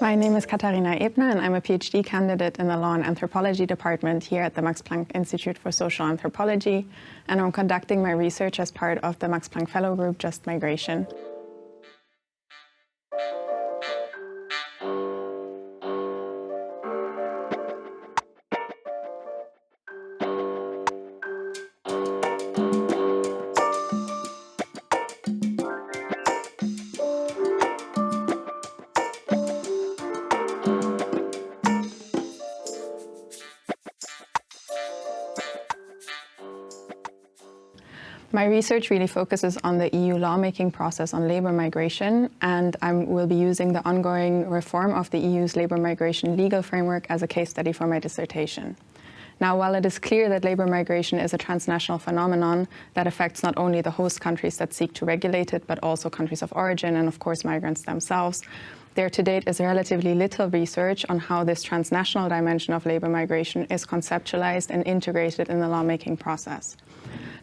My name is Katharina Ebner, and I'm a PhD candidate in the Law and Anthropology department here at the Max Planck Institute for Social Anthropology, and I'm conducting my research as part of the Max Planck Fellow Group Just Migration. My research really focuses on the EU lawmaking process on labour migration, and I will be using the ongoing reform of the EU's labour migration legal framework as a case study for my dissertation. Now, while it is clear that labour migration is a transnational phenomenon that affects not only the host countries that seek to regulate it, but also countries of origin and, of course, migrants themselves, there to date is relatively little research on how this transnational dimension of labour migration is conceptualized and integrated in the lawmaking process.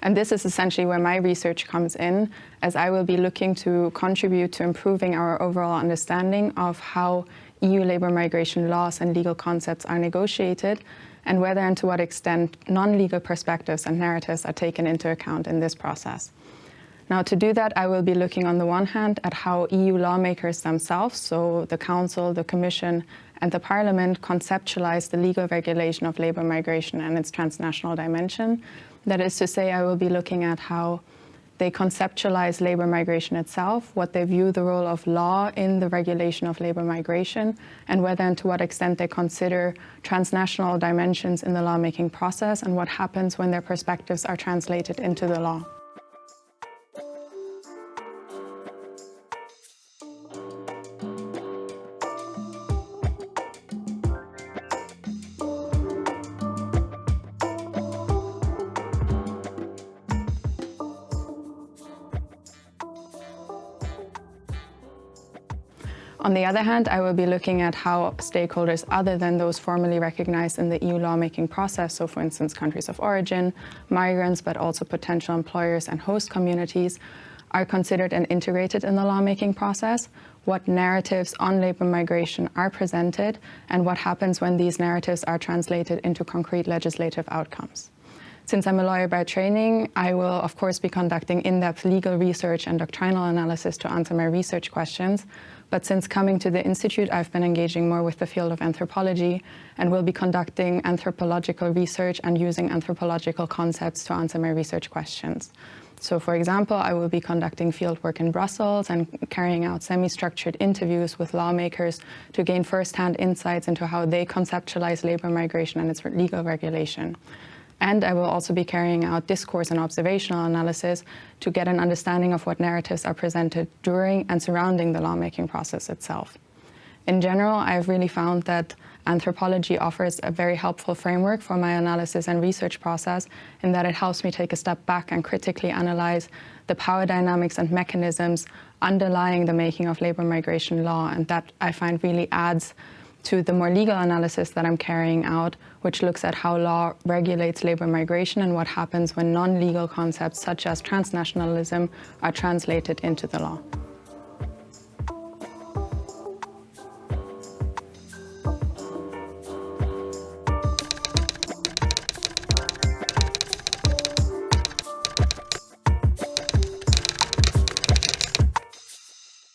And this is essentially where my research comes in, as I will be looking to contribute to improving our overall understanding of how EU labour migration laws and legal concepts are negotiated, and whether and to what extent non-legal perspectives and narratives are taken into account in this process. Now, to do that, I will be looking on the one hand at how EU lawmakers themselves, so the Council, the Commission, and the Parliament, conceptualize the legal regulation of labour migration and its transnational dimension. That is to say, I will be looking at how they conceptualize labour migration itself, what they view the role of law in the regulation of labour migration, and whether and to what extent they consider transnational dimensions in the lawmaking process and what happens when their perspectives are translated into the law. On the other hand, I will be looking at how stakeholders other than those formally recognized in the EU lawmaking process, so for instance countries of origin, migrants, but also potential employers and host communities, are considered and integrated in the lawmaking process, what narratives on labour migration are presented, and what happens when these narratives are translated into concrete legislative outcomes. Since I'm a lawyer by training, I will of course be conducting in-depth legal research and doctrinal analysis to answer my research questions. But since coming to the Institute, I've been engaging more with the field of anthropology and will be conducting anthropological research and using anthropological concepts to answer my research questions. So for example, I will be conducting fieldwork in Brussels and carrying out semi-structured interviews with lawmakers to gain first-hand insights into how they conceptualize labour migration and its legal regulation. And I will also be carrying out discourse and observational analysis to get an understanding of what narratives are presented during and surrounding the lawmaking process itself. In general, I've really found that anthropology offers a very helpful framework for my analysis and research process in that it helps me take a step back and critically analyze the power dynamics and mechanisms underlying the making of labour migration law, and that I find really adds to the more legal analysis that I'm carrying out, which looks at how law regulates labour migration and what happens when non-legal concepts such as transnationalism are translated into the law.